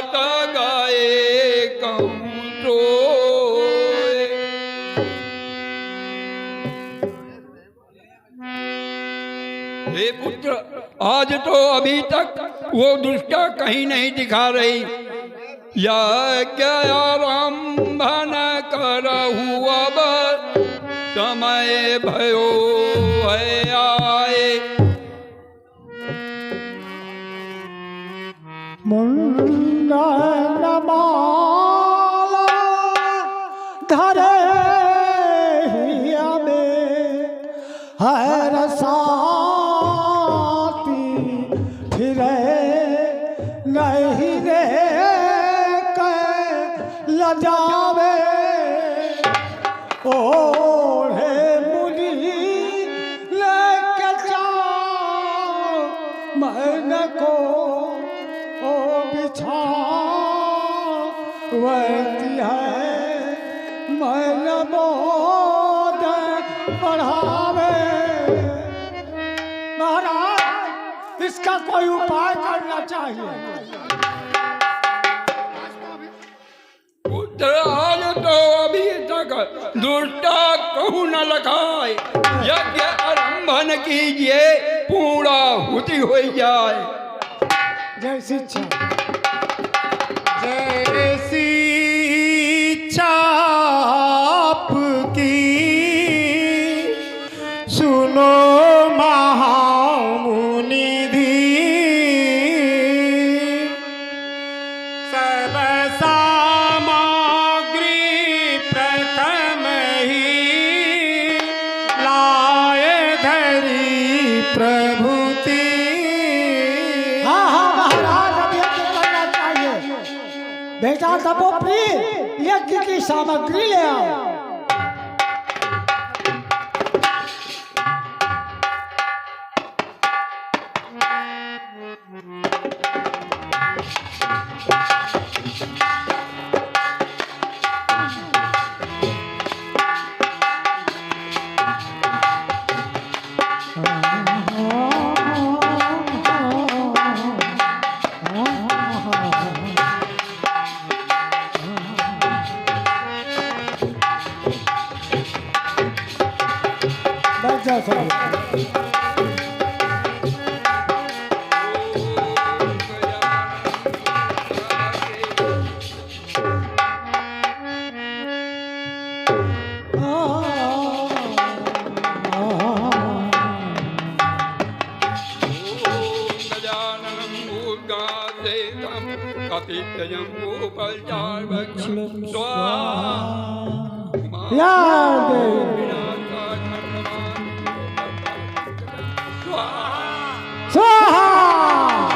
गात गाए कहूँ तो। हे पुत्र, आज तो अभी तक वो दुष्टा कहीं नहीं दिखा रही। यज्ञ आरंभन करहु अब समय भयो है आए। मुंडन माला धरे हिया में है रसाती फिरे नहीं रे लजावे ओढ़े मुनि लेके जाओ मन को ओ बिछा वती है मन मोद बढ़ावे। महाराज, इसका कोई उपाय करना चाहिए। आज तो अभी तक दुष्टा कहूँ न लखाए। यज्ञ आरंभन कीजिए, पूर्णाहुति हो जाए। जैसी इच्छा, जैसी इच्छा आपकी सुनो महामुनिधि। सब सामग्री प्रथम ही लाए धरी प्रभुति। बेटा तपोप्री, यज्ञ की सामग्री ले आओ।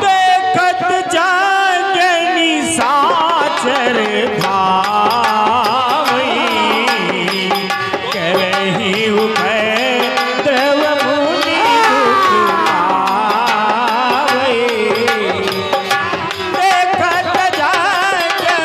देखत जागनी साचर भावई करही उभय द्रव मुनि दुखावई। देखत जागे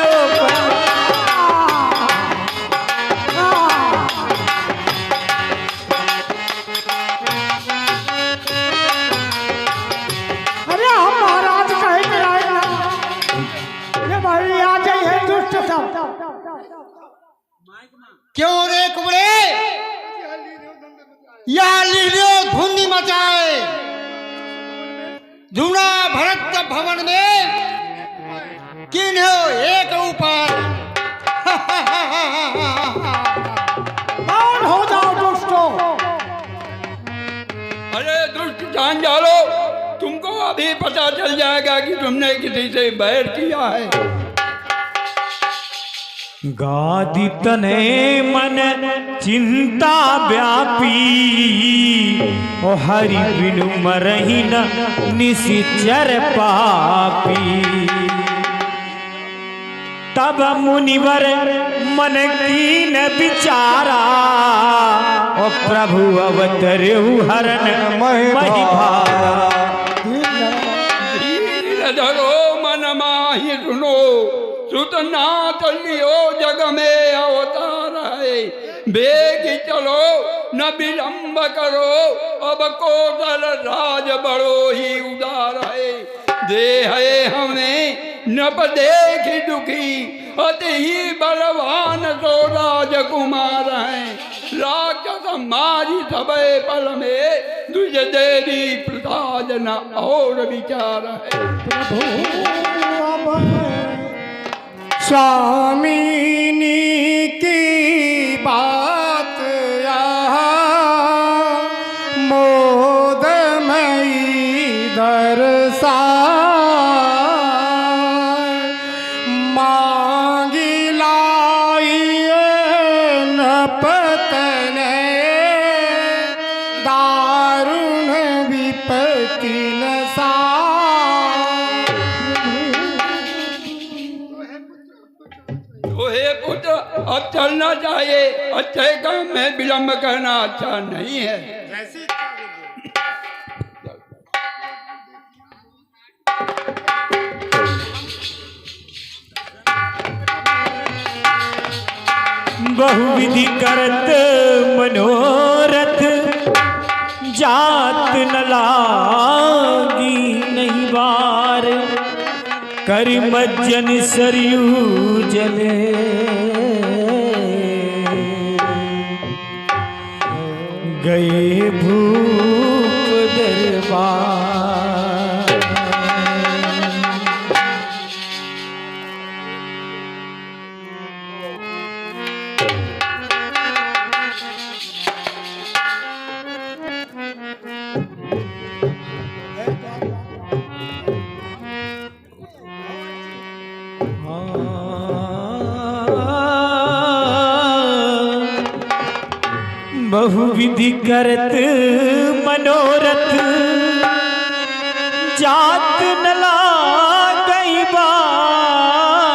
क्यों रे कुबड़े, यह लीलो धुंधी मचाए। धुना भरत भवन में किन्हो एक ऊपर। कौन हो जाओ दुष्टों। अरे दुष्ट जान जालो, तुमको अभी पता चल जाएगा कि तुमने किसी से बैर किया है। गादी तने मन चिंता व्यापी ओ हरि बिनु मरहि न निशिचर पापी। तब मुनिवर मन कीन विचारा ओ प्रभु अवतरहु हरन महि भारा। धीर धरो मन माहि सुनो, सुतनाथ लियो जग में अवतार है। बेग चलो न विलंब करो, अब कोसल राज बड़ो ही उदार है। दे है हमें नप देखी दुखी अति ही बलवान सो राजकुमार हैं। राक्षस मारी सबे पल में तुझ देवी प्रसाद न और विचार है। स्वामिनी की बात मोदमयी दरसा मांगी लाइए नपतने दारुण विपत्ति नसा। तो हे पुत्र अब चलना चाहिए, अच्छे काम में विलंब करना अच्छा नहीं है। बहुविधि करत मनोरथ जात न लागी नहीं बार कर मज्जन सरयू जले गए भूप दरबार। बहुविधि करत मनोरथ जात न लागई बार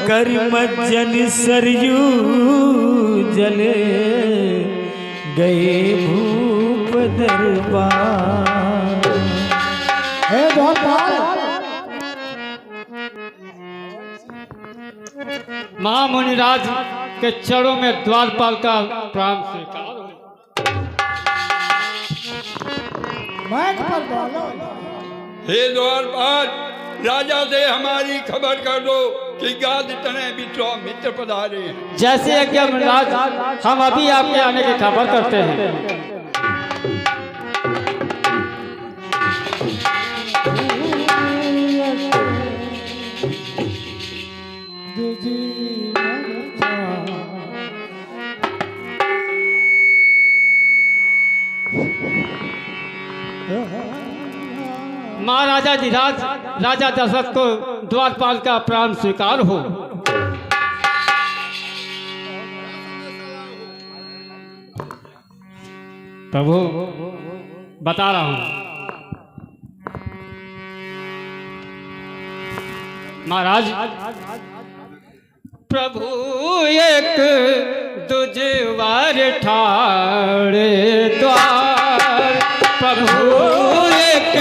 कर मज्जन सरयू जले गए भूप दरबार। हे द्वारपाल, महामुनिराज के चरणों में द्वारपाल का प्रणाम स्वीकार हो। मैं पर बोलो। हे द्वारपाल, राजा से हमारी खबर कर दो कि गाद तने विश्वामित्र पधारे हैं। जैसे यज्ञ मुनिराज, हम अभी आपके आने की खबर करते हैं। महाराजा धीराज, राजा दशरथ को द्वारपाल का प्राण स्वीकार हो। प्रभु बता रहा हूं। महाराज, प्रभु एक दुजवार ठाड़े द्वार, प्रभु एक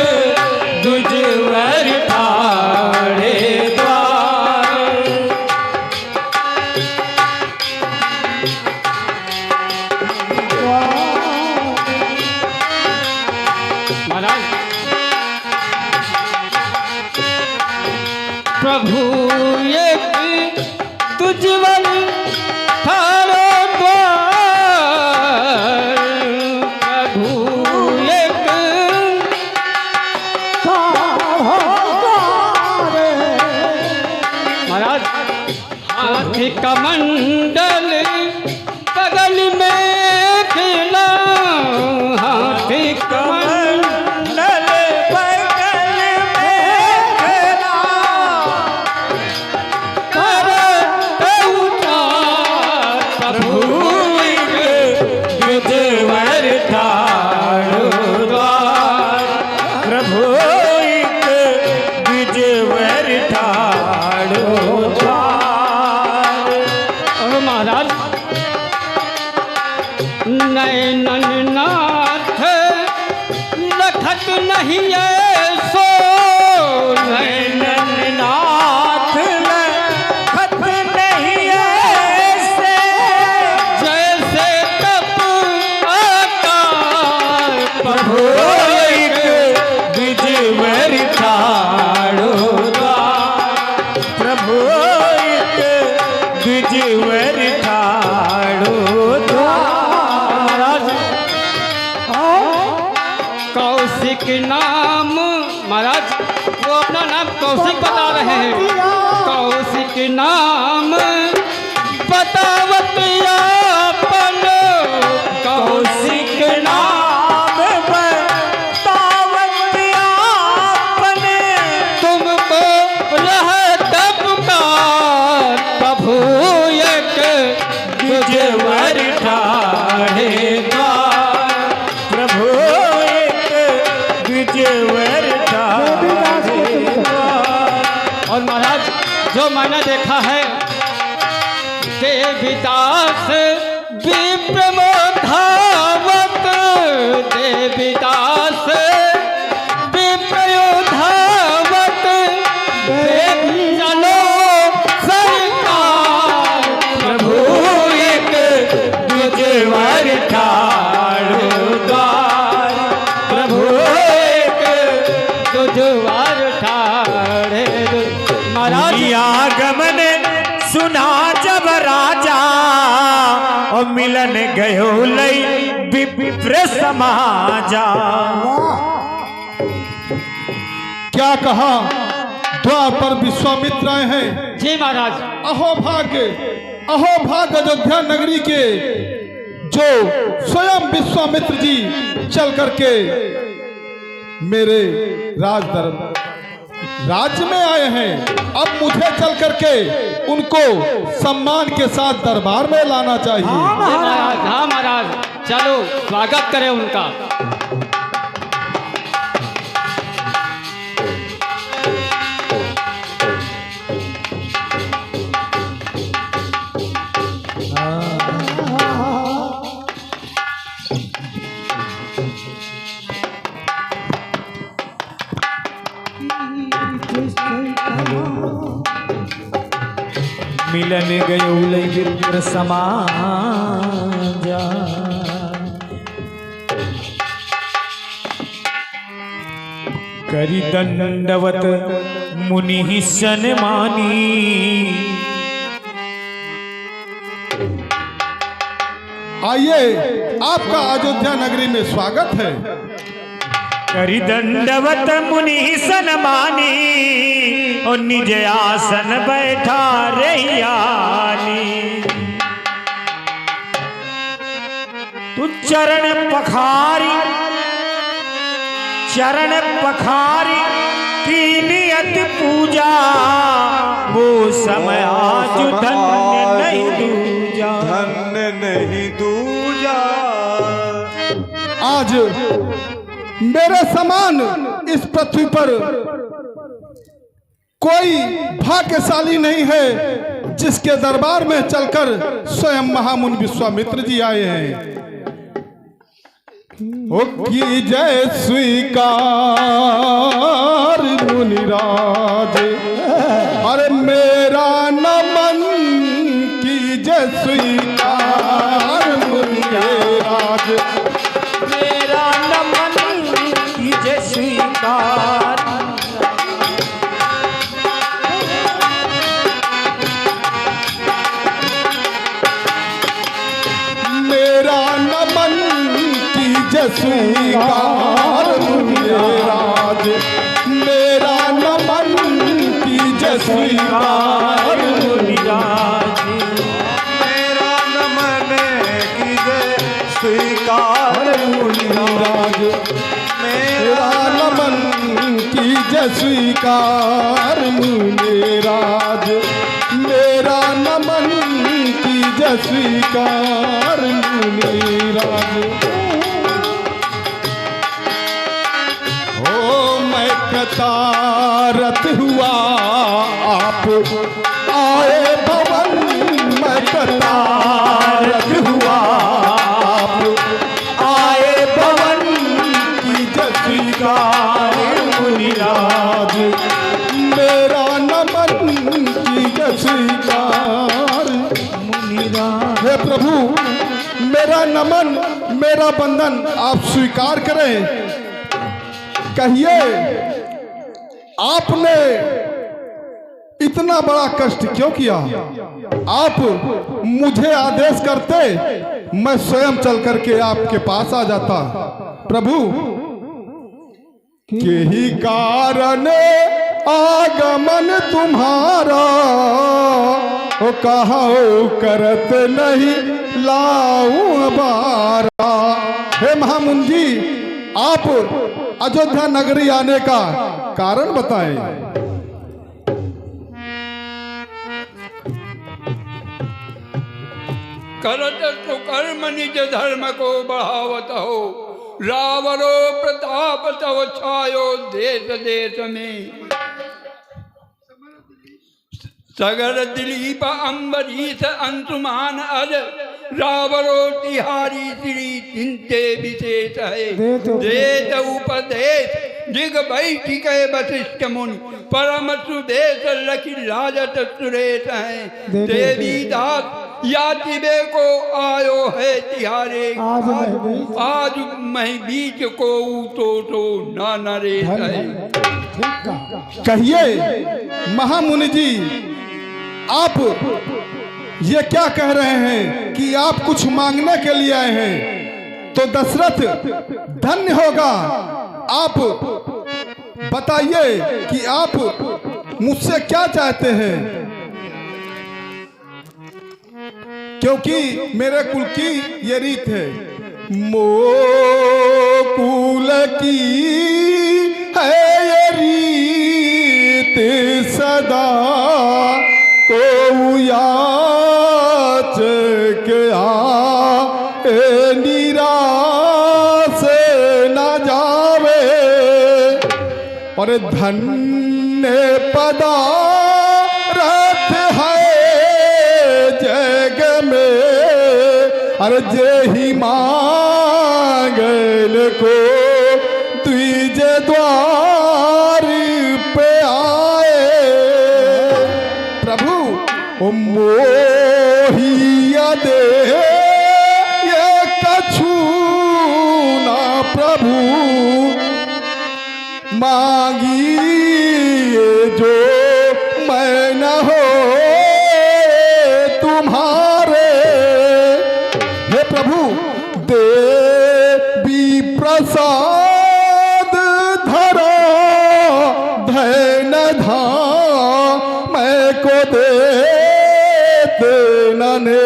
दुजवार ठाड़े द्वार। महाराज, प्रभु एक दुजवार ठाड़े द्वार, प्रभु एक महाराज, हाथी कमंडल बगल में खिला, हाथी कमंडल बगल में खिला, कर उतार प्रभु एक दुजवार ठाड़ो द्वार, प्रभु एक दुजवार ठाड़ो द्वार। ओ मेरा नाम कौशिक बता रहे हैं। कौशिक नाम बतावत आपन, कौशिक नाम बतावत आपन, तुमको रहत पुकार प्रभु एक द्विजवर ठाढ़े द्वार, प्रभु एक द्विजवर ठाढ़े द्वार। और महाराज जो मैंने देखा है देवीदास विप्रमोधावत, देवीदास विप्रयोधावत, देवी चलो सरकार प्रभु एक द्विजवर ठाढ़े द्वार, प्रभु एक दुजवार ठाड़े। महाराज आगमन सुना जब राजा, और मिलन गयो लई विप्र समाजा। क्या कहा? द्वार पर विश्वामित्र आए हैं। जी महाराज। अहो भाग्य अयोध्या नगरी के जो स्वयं विश्वामित्र जी चल करके मेरे राज्य में आए हैं। अब मुझे चल करके उनको सम्मान के साथ दरबार में लाना चाहिए। जी महाराज। हाँ महाराज, चलो स्वागत करें उनका। मिलन गयो लई विप्र समाजा। करी दंडवत मुनि सन्मानी, आइए, आपका अयोध्या नगरी में स्वागत है। करी दंडवत मुनि सन्मानी, और निज आसन बैठा रहियानी। तू चरण पखारी की नियत पूजा, वो समय आज धन्य नहीं दूजा। आज मेरे समान इस पृथ्वी पर कोई भाग्यशाली नहीं है जिसके दरबार में चलकर स्वयं महामुनि विश्वामित्र जी आए हैं। ओ की जय स्वीकार मुनिराज, अरे मेरा नमन की जय स्वीकार मुनिराज, मेरा नमन कीजे स्वीकार। मेरा नमन कीजे स्वीकार मुनिराज, मेरा नमन कीजे स्वीकार मुनिराज, मेरा नमन कीजे स्वीकार मुनिराज, मेरा नमन कीजे स्वीकार मुनिराज, मेरा नमन कीजे स्वीकार मुनिराज। ओ मैं कतारत हुआ आप आए भवन, मैं कतारत हुआ आप आए भवन की जय स्वीकार मुनिराज, मेरा नमन की जय स्वीकार मुनिराज। हे प्रभु, मेरा नमन मेरा बंधन आप स्वीकार करें। कहिए, आपने इतना बड़ा कष्ट क्यों किया? आप मुझे आदेश करते, मैं स्वयं चल करके आपके पास आ जाता। प्रभु, के ही कारण मन तुम्हारा ओ कहा करत नहीं लाऊं बारा। हे महामुनि जी, आप अयोध्या नगरी आने का कारण बताएं। करत सुकर्म निज धर्म को बढ़ावत हो, रावरो प्रताप तव छायो देश देश में। सगर दिलीप अम्बरीश अंशुमान अज, रावरो तिहारी श्री चिंते विशेष है। देत उपदेश दिग बैठिक वशिष्ठ मुनि, परम सुदेश लखी राजत सुरेश है। देवी दास यातिबे को आयो है तिहारे, आज मैं बीच को तो ना नरेश है। कहिए महामुनि जी, आप ये क्या कह रहे हैं कि आप कुछ मांगने के लिए आए हैं? तो दशरथ धन्य होगा। आप बताइए कि आप मुझसे क्या चाहते हैं, क्योंकि मेरे कुल की ये रीत है। मोकुल की है ये रीत सदा को याच के निराश न जावे, और धन्य पदार्थ है जग में, अरे जेहि मांगल को द्विज द्वार पे आए। प्रभु ओ मोहिया दे ये कछु ना प्रभु, मांगी जो मैं न हो तुम्हारे। हे प्रभु देवी प्रसाद धरा धैन धा मैं को दे देने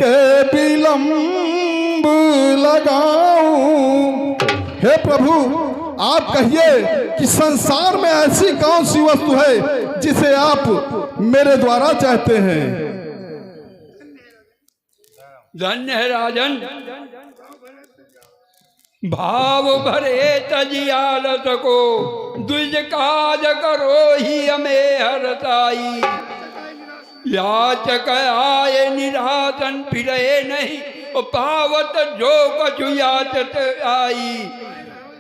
के विलंब लगाऊं। हे प्रभु आप कहिए कि संसार में ऐसी कौन सी वस्तु है जिसे आप मेरे द्वारा चाहते हैं? धन्य है राजन, भाव भरे तजियालत को, द्विज काज करो ही हमें हरताई। याचक आए निरासन फिरे नहीं, पावत जो कछु याचत आई।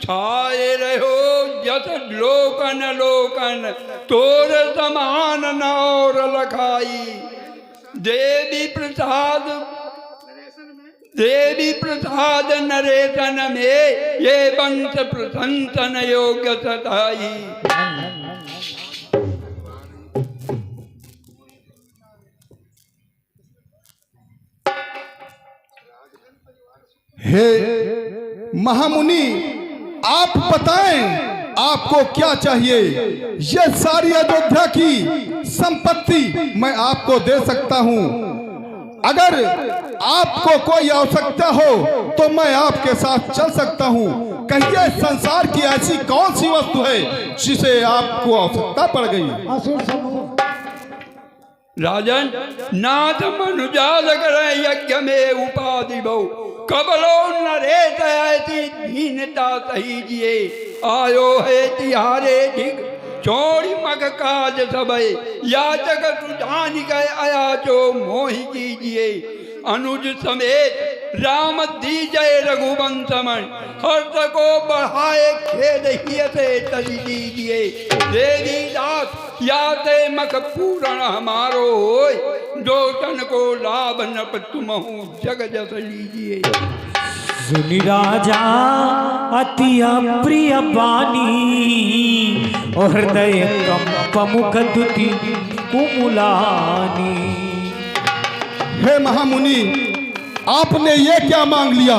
छाए रहो जस लोकन लोकन, तोर समान न और लखाई। देवी प्रसाद नरेशन में, ये वंश प्रशंसन योग्य सताई। हे महामुनि, आप बताएं आपको क्या चाहिए? ये सारी अयोध्या की संपत्ति मैं आपको दे सकता हूं। अगर आपको कोई आवश्यकता हो तो मैं आपके साथ चल सकता हूं। कहिए संसार की ऐसी कौन सी वस्तु है जिसे आपको आवश्यकता पड़ गई? राजन, नाथ मनुजाल करे यज्ञ में उपाधि बहु, कबलो नरेश ऐसी दीनता सही जिए। आयो है तिहारे ढिग चोरी मग काज सबे, याचक सुजान गए अयाचो मोहि कीजिए। अनुज समेत राम दीजय रघुवंशमन, हर्ष को बढ़ाए खेद हिय से तली दीजिए। देवी दास याते मख पूरण हमारो होय, जो तन को लाभ न तुमहु जग जस लीजिए। सुनि राजा अति प्रिय बानी, और हृदय कंप मुख दुति कुमुलानी। हे महामुनि, आपने ये क्या मांग लिया?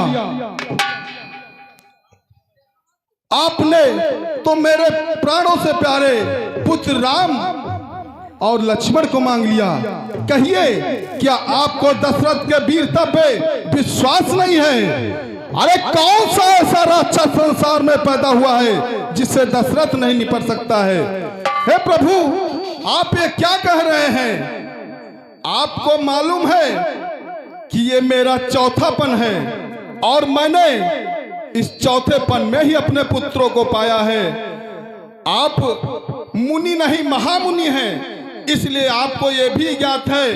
आपने तो मेरे प्राणों से प्यारे पुत्र राम और लक्ष्मण को मांग लिया। कहिए, क्या आपको दशरथ के वीरता पे विश्वास नहीं है? अरे कौन सा ऐसा राक्षस संसार में पैदा हुआ है जिससे दशरथ नहीं निपट सकता है? हे प्रभु, आप ये क्या कह रहे हैं? आपको मालूम है कि ये मेरा चौथापन है और मैंने इस चौथेपन में ही अपने पुत्रों को पाया है। आप मुनि नहीं महामुनि हैं, इसलिए आपको यह भी ज्ञात है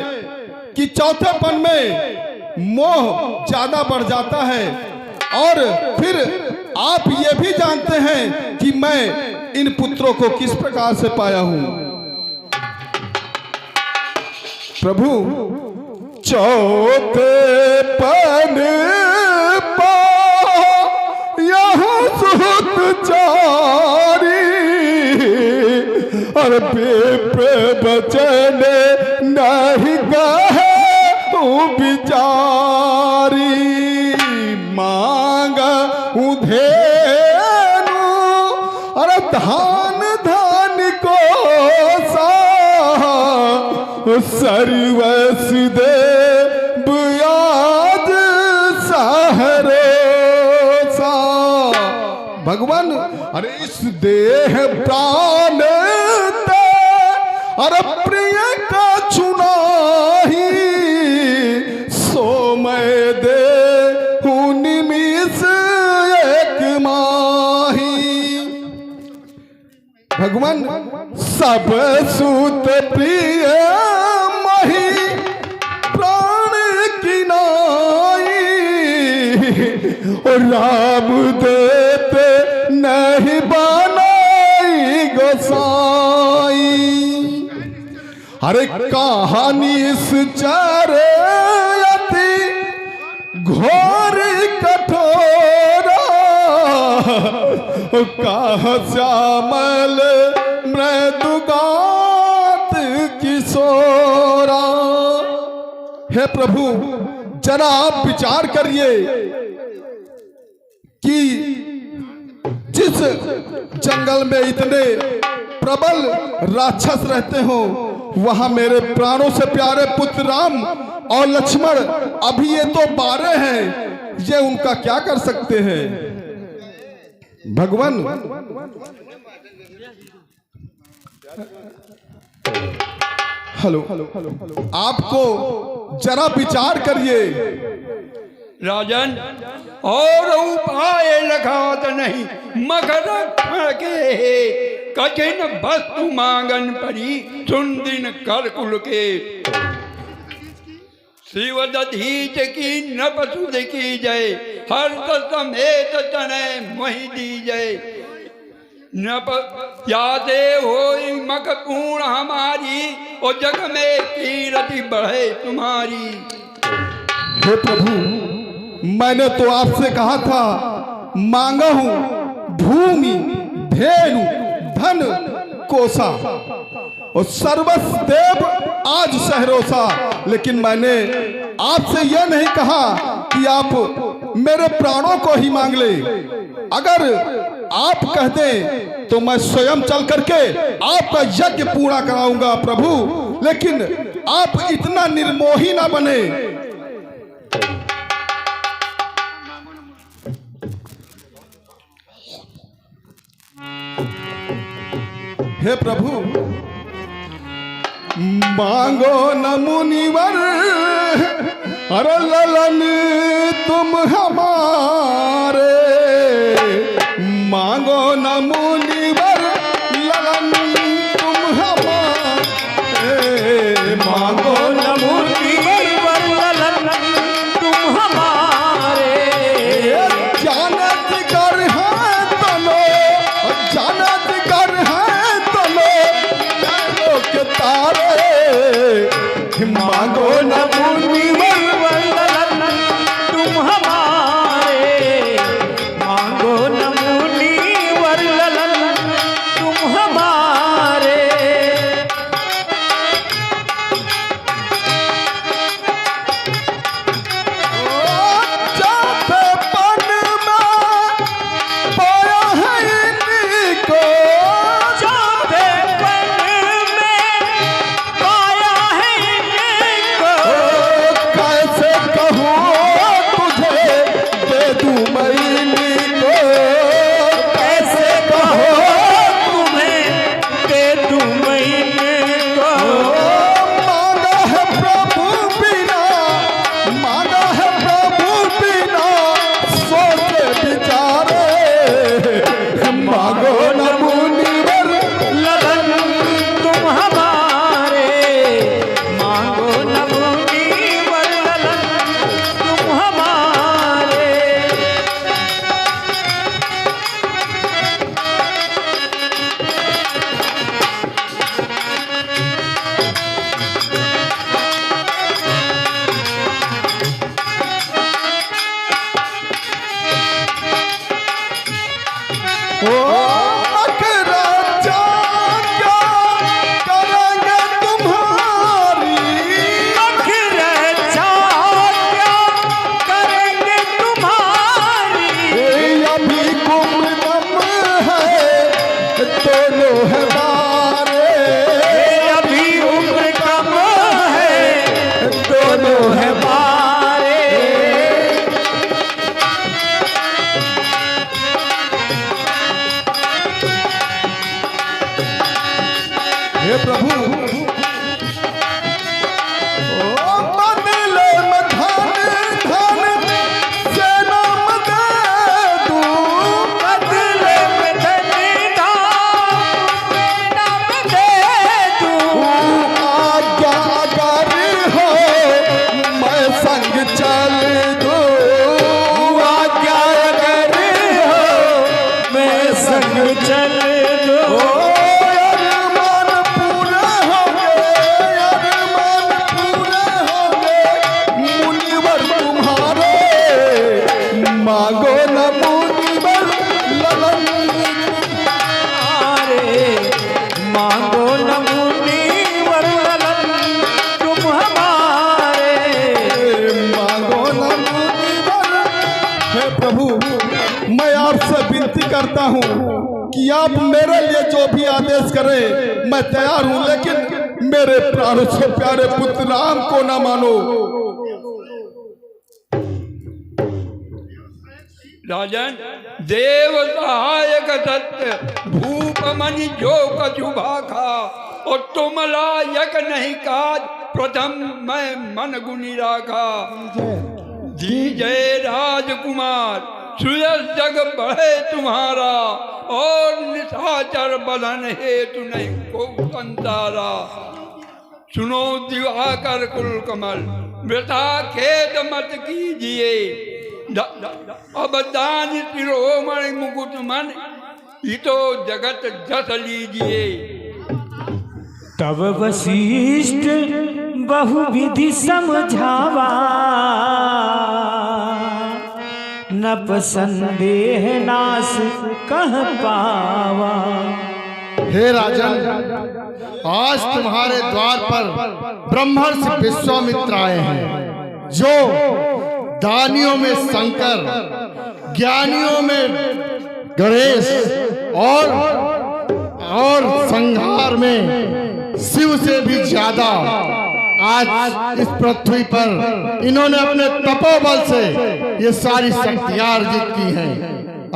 कि चौथेपन में मोह ज्यादा बढ़ जाता है। और फिर आप ये भी जानते हैं कि मैं इन पुत्रों को किस प्रकार से पाया हूं। प्रभु, चौथेपन यहाँ सुत चारी और बचन नहीं कहे बिचारी, मांग धेनु अरे धान धान को सा सर्वस दे ब्याज सहरे सा। भगवान, अरे इस देह प्राण ते अरे प्रिय का चुना ही सो मैं दे निमिष एक माही। भगवान, सब सुत प्रिय मही प्राण की नाई और राम देते नहीं बनाई गोसाई। अरे कहानी चरे घोर कठोरा कहा श्यामल मृदुगात किशोरा। हे प्रभु, जरा आप विचार करिए कि जिस जंगल में इतने प्रबल राक्षस रहते हो, वहां मेरे प्राणों से प्यारे पुत्र राम और लक्ष्मण अभी ये तो 12 हैं, ये उनका क्या कर सकते हैं? भगवान, हेलो, आपको जरा विचार करिए। राजन, और उपाय लगात नहीं मगर के कठिन वस्तु मांगन परी सुन दिन कर कुल के। शिव दधीच की न पशुद की जय, हर समेत तने मोहि दी जय। न यादे हो मग पूर्ण हमारी और जग में कीरति बढ़े तुम्हारी। हे प्रभु, मैंने तो आपसे कहा था मांगा हूं भूमि धेनु धन कोसा और सर्वस्व देव आज सहरोसा, लेकिन मैंने आपसे यह नहीं कहा कि आप मेरे प्राणों को ही मांग ले। अगर आप कह दें तो मैं स्वयं चल करके आपका यज्ञ पूरा कराऊंगा प्रभु, लेकिन आप इतना निर्मोही ना बने। हे प्रभु, मांगो न मुनिवर अरे ललन तुम हमारे, मांगो न मुनिवर ललन तुम हमारे, मांगो न मुनिवर ललन तुम हमारे। जानत कर है तनो, जानत कर है तनो के तारे, मांगो न मुनिवर ललन तुम हमारे, मांगो न मुनिवर ललन तुम हमारे। चौथेपन में पाया है इनको, चौथेपन प्रभु ओ बदले में धन धन से नाम दे दूं, बदले में धनी नाम दे दूं। आज्ञा अगर हो मैं संग चल दूं, आज्ञा अगर हो मैं संग चल दूं। अरमान पूरे होंगे, अरमान पूरे होंगे मुनिवर तुम्हारे, मांगो न मुनिवर ललन हमारे, मांगो न मुनिवर ललन तुम हमारे। मांगो न मुनिवर। हे प्रभु, मैं आपसे विनती करता हूँ कि आप मेरे लिए जो भी आदेश करें मैं तैयार हूँ, लेकिन मेरे प्राणों से प्यारे पुत्र राम को न मानो। राजन, देव सहायक सत्य भूप मनि जो कछु भाखा, और तुम लायक नहीं काज प्रथम मैं मन गुनी राखा। जय राजकुमार सुयस जग बढ़े तुम्हारा, और निशाचर बलन हेतु नहीं को संतारा। सुनो दिवाकर कुल कमल वृथा खेद मत कीजिए, अब दान शिरोमणि मुकुट मन हितो जगत जस लीजिए। तब वशिष्ठ बहुविधि समझावा, न संदेह नाश कह पावा। हे राजन, आज तुम्हारे द्वार पर ब्रह्मर्षि विश्वामित्र आए हैं, जो दानियों में शंकर, ज्ञानियों में गणेश और संहार में शिव से भी ज्यादा आज इस पृथ्वी पर इन्होंने अपने तपोबल से ये सारी शक्तियां अर्जित की हैं।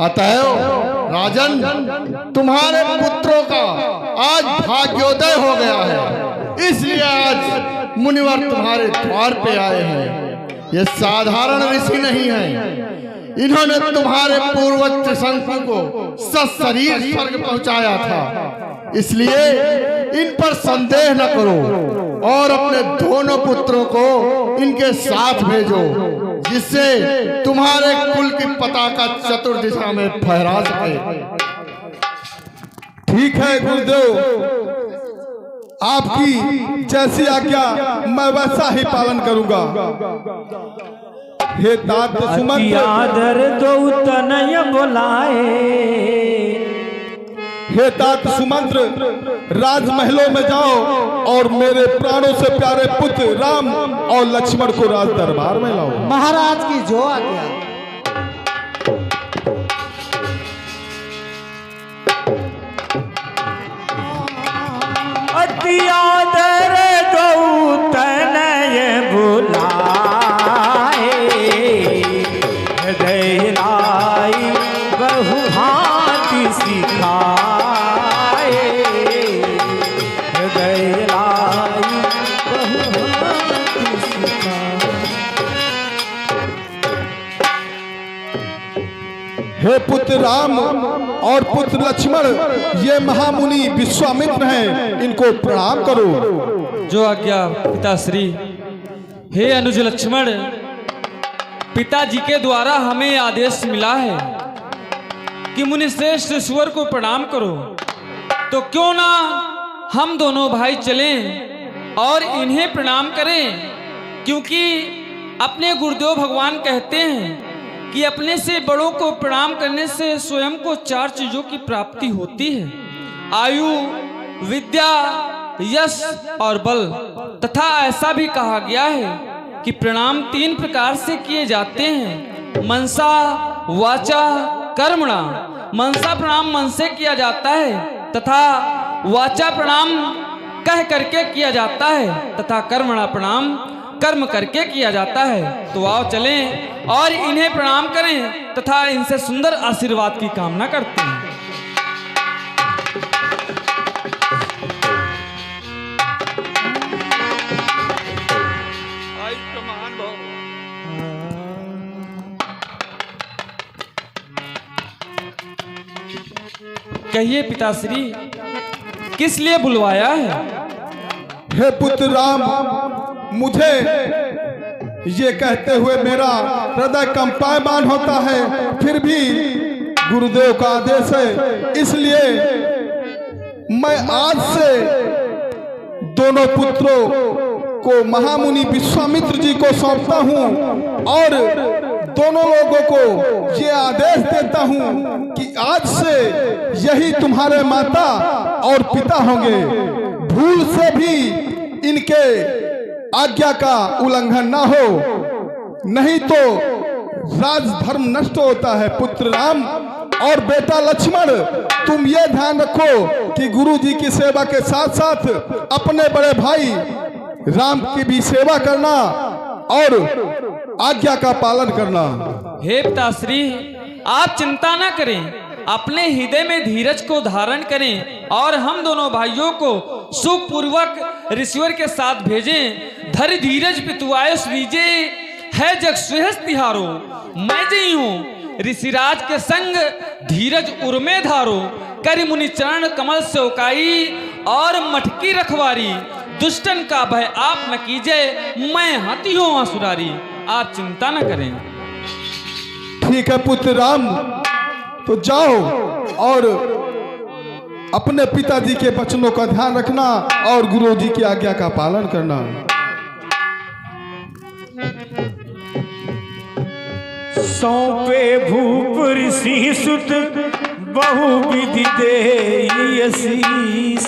अतएव राजन, तुम्हारे पुत्रों का आज भाग्योदय हो गया है, इसलिए आज मुनिवर तुम्हारे द्वार पे आए हैं। ये साधारण ऋषि नहीं है, इन्होंने तुम्हारे पूर्वज त्रिशंकु को सशरीर स्वर्ग पहुंचाया था, इसलिए इन पर संदेह न करो और अपने दोनों पुत्रों को इनके साथ भेजो, जिससे तुम्हारे कुल की पताका चतुर्दिशा में फहरा सके। ठीक है गुरुदेव, आपकी जैसी आज्ञा मैं वैसा ही पालन करूंगा। हे तात अति सुमंत्र, आदर दो तनय बुलाए, हे तात सुमंत्र, राजमहलों में जाओ और मेरे प्राणों से प्यारे पुत्र राम और लक्ष्मण को राज दरबार में लाओ। महाराज की जो आज्ञा। अति आदर दो तनय बुलाए, हृदय लाई बहु भांति सिखाए, हृदय लाई बहु भांति सिखाए। हे पुत्र राम और पुत्र लक्ष्मण, ये महामुनि विश्वामित्र हैं, इनको प्रणाम करो। जो आज्ञा पिताश्री। हे अनुज लक्ष्मण, पिताजी के द्वारा हमें आदेश मिला है कि मुनि श्रेष्ठ ईश्वर को प्रणाम करो, तो क्यों ना हम दोनों भाई चलें और इन्हें प्रणाम करें, क्योंकि अपने गुरुदेव भगवान कहते हैं कि अपने से बड़ों को प्रणाम करने से स्वयं को 4 चीजों की प्राप्ति होती है: आयु, विद्या, यश और बल। तथा ऐसा भी कहा गया है कि प्रणाम 3 प्रकार से किए जाते हैं: मनसा, वाचा, कर्मणा। मनसा प्रणाम मन से किया जाता है, तथा वाचा प्रणाम कह करके किया जाता है, तथा कर्मणा प्रणाम कर्म करके किया जाता है। तो आओ चलें और इन्हें प्रणाम करें तथा इनसे सुंदर आशीर्वाद की कामना करते हैं। कहिए पिताश्री, किस लिए बुलवाया है? हे पुत्र राम, मुझे ये कहते हुए मेरा हृदय कंपायमान होता है, फिर भी गुरुदेव का आदेश है, इसलिए मैं आज से दोनों पुत्रों को महामुनि विश्वामित्र जी को सौंपता हूँ और दोनों लोगों को ये आदेश देता हूँ कि आज से यही तुम्हारे माता और पिता होंगे। भूल से भी इनके आज्ञा का उल्लंघन ना हो, नहीं तो राजधर्म नष्ट होता है। पुत्र राम और बेटा लक्ष्मण, तुम ये ध्यान रखो कि गुरु जी की सेवा के साथ साथ अपने बड़े भाई राम की भी सेवा करना और आज्ञा का पालन करना। हे पिताश्री, आप चिंता न करें, अपने हृदय में धीरज को धारण करें और हम दोनों भाइयों को सुखपूर्वक ऋषिवर के साथ भेजें। धर धीरज पितुआयुष लीजे, है जग सुहस तिहारो। मैं जई हूँ ऋषिराज के संग, धीरज उर्मे धारो। कर मुनि चरण कमल से उकाई, और मटकी रखवारी। दुष्टन का भय आप न कीजिए, मैं हाथी हूँ आसुरारी। आप चिंता न करें। ठीक है पुत्र राम, तो जाओ और अपने पिताजी के वचनों का ध्यान रखना और गुरु जी की आज्ञा का पालन करना। सौंपे भूप ऋषि सुत, बहु विधि दे आशीष।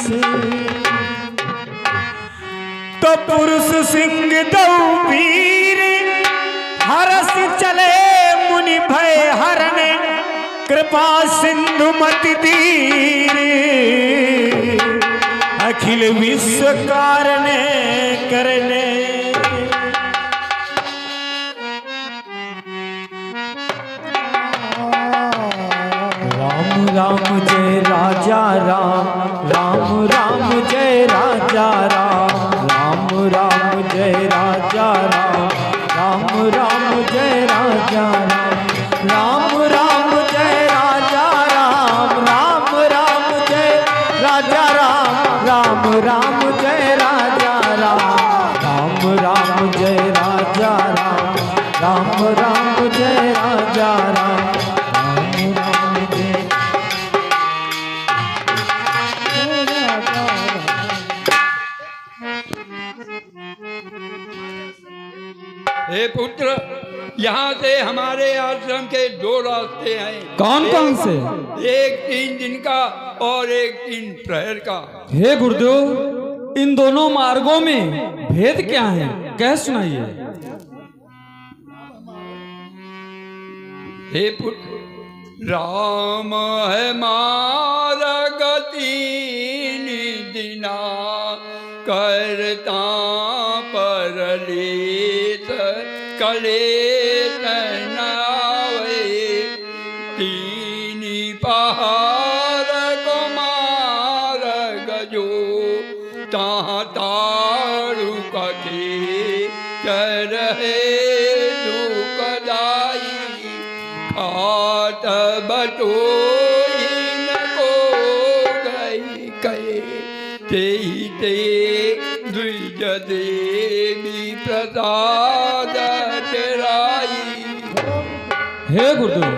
तो पुरुष सिंह दऊ वीर, हरस चले मुनि भय हरने। कृपा सिंधु मति दीर, अखिल विश्व कारणे करने। राम राम जय राजा राम, राम राम जय राजा राम। राम राम जय राजा राम, राम राम जय राजा राम। राम राम जय राजा राम, राम राम जय राजा राम। राम राम जय राजा राम, राम राम जय राजा राम। राम राम जय राजा राम, राम राम जय। हे पुत्र, यहाँ से हमारे आश्रम के दो रास्ते हैं। कौन कौन से? एक 3 दिन का और एक 3 प्रहर का। हे गुरुदेव, इन दोनों मार्गों में भेद क्या है, कह सुनाइए। हे पुत्र, राम है मार्ग 3 दिना, करता परलेत कलेत नावे। 3 पहाड़ को मार्ग जो, ताहाँ तारू कथे कर है दुखदाई। खात बटोई न को गई कहे, ते द्विज देवी प्रसाद तेराई। हे गुरुदेव,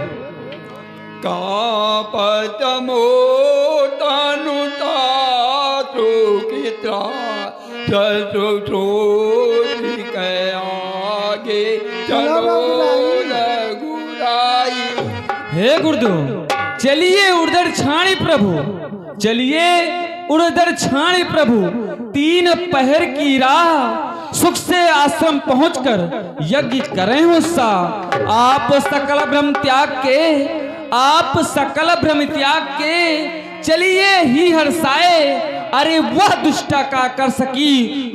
कापत मोतनु तातु कित्रा, ससुसोति के आगे चलो रघुराई। हे गुरुदेव, चलिए उधर छाणी प्रभु, चलिए उधर छाणी प्रभु। 3 पहर की राह, सुख से आश्रम पहुंचकर यज्ञ करें उत्साह। आप सकल भ्रम त्याग के, आप सकल भ्रम त्याग के, चलिए ही हर्षाए। अरे वह दुष्टा का कर सकी,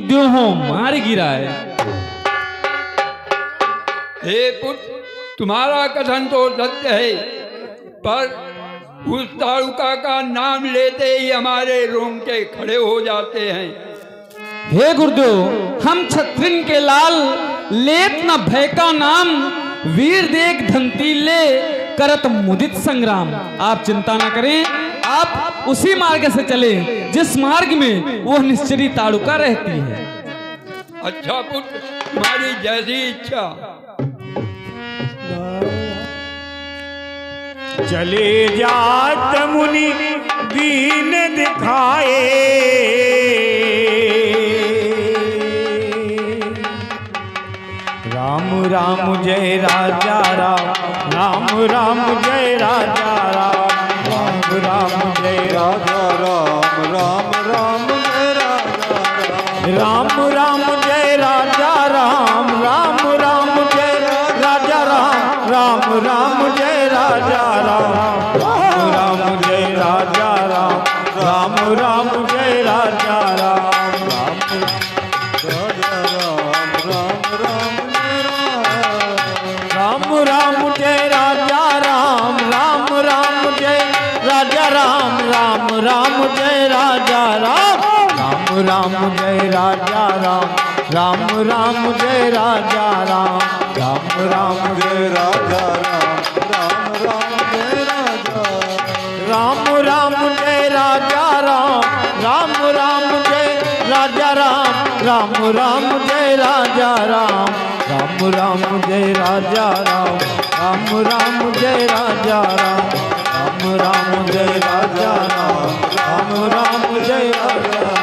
द्योहों मार गिराए। हे पुत्र, तुम्हारा कथन तो सत्य है, पर उस तारुका का नाम लेते ही हमारे रोंगटे खड़े हो जाते हैं। हे गुरुदेव, हम छत्रिन के लाल, लेत न भय का नाम। वीर देख धंतीले, करत मुदित संग्राम। आप चिंता न करें, आप उसी मार्ग से चले जिस मार्ग में वो निश्चरी ताड़ुका रहती है। अच्छा पुत्र, तुम्हारी जैसी इच्छा। चले जात मुनि दीन दिखाए, राम राम जय राजा राम, राम राम जय राजा राम, राम राम जय राजा राम राम राम जय राजा राम, राम जय राजा राम, राम राम जय राजा राम, राम राम जय राजा राम, राम राम जय राजा राम, राम राम जय राजा राम, राम राम जय राजा राम, राम राम जय राजा राम, राम राम जय राजा राम, राम राम जय राजा राम, राम राम जय राजा राम, राम राम जय राजा राम, राम राम जय राजा राम, राम राम जय राजा राम, राम राम जय राजा राम, राम राम जय राजा राम, राम राम जय राजा राम, राम राम जय राजा राम, राम राम जय राजा राम।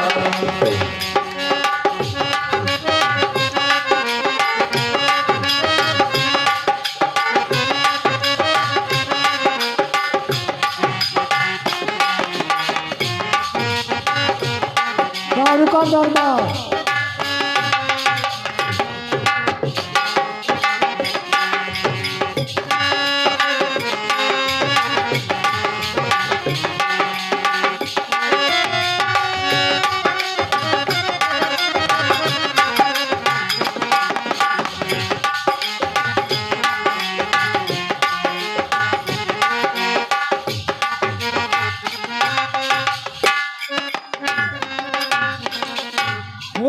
ताड़ुका दरबार।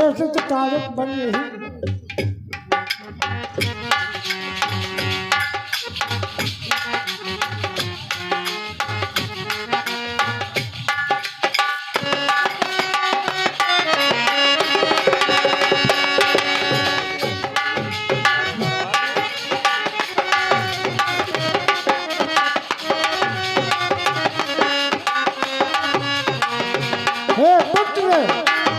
ऐसे तो तारीख बन रही। हे पुत्र,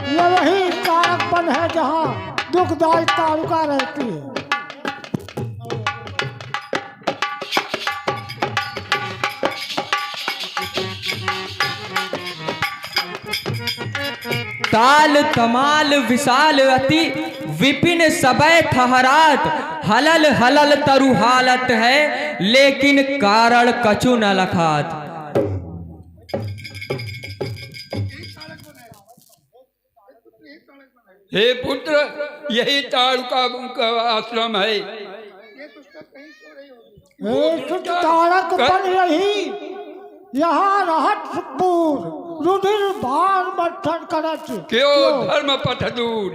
ये वही कारकपन है जहाँ दुखदायी ताड़ुका रहती है। ताल तमाल विशाल अति विपिन सबय ठहरात, हलल हलल तरु हालत है लेकिन कारण कछु न लखात। हे पुत्र, यही ताड़ुका का आश्रम है। ताड़कपन यही यहाँ रहतपुर रुधिर भार मत्थन करत। क्यों धर्म पथ दूर।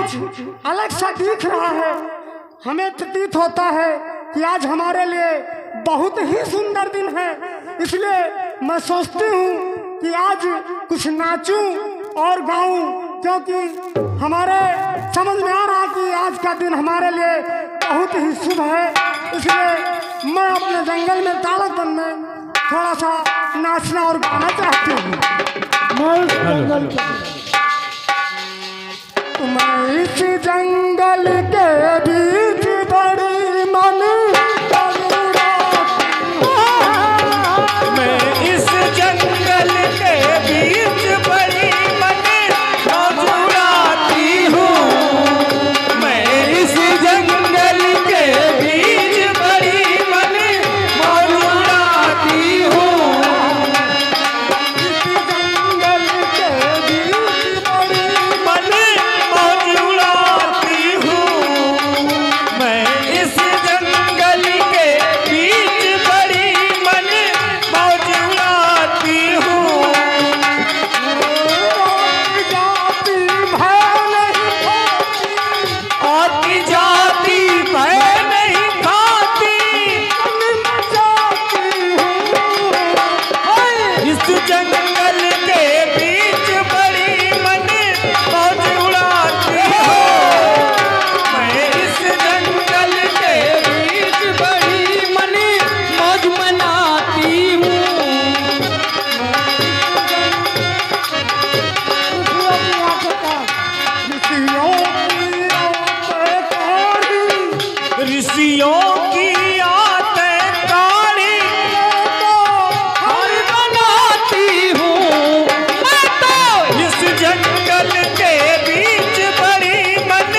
कुछ अलग सा दिख रहा है। हमें प्रतीत होता है कि आज हमारे लिए बहुत ही सुंदर दिन है, इसलिए मैं सोचती हूँ कि आज कुछ नाचूं और गाऊं, क्योंकि हमारे समझ में आ रहा कि आज का दिन हमारे लिए बहुत ही शुभ है। इसलिए मैं अपने जंगल में ताड़कवन में थोड़ा सा नाचना और गाना चाहती हूँ। मैं इस जंगल के बीच बड़ी मन मैं इस जंगल के बीच बड़ी मन मौजूदाती हूँ। मैं इस जंगल के बीच बड़ी मन मौजूदाती हूँ। जंगल के बीच बड़ी मन मौजूदाती हूँ। मैं इस जंगल के बीच बड़ी मन मौजूदाती हूँ। जाति भय नहीं आती जाती भय नहीं खाती। इस जंगल के बीच बड़ी मन मौज उड़ाती हूँ। मैं इस जंगल के बीच बड़ी मन मौज मनाती हूँ। ऋषियों की आते काली हर बनाती हूँ। मैं तो इस जंगल के बीच बड़ी मन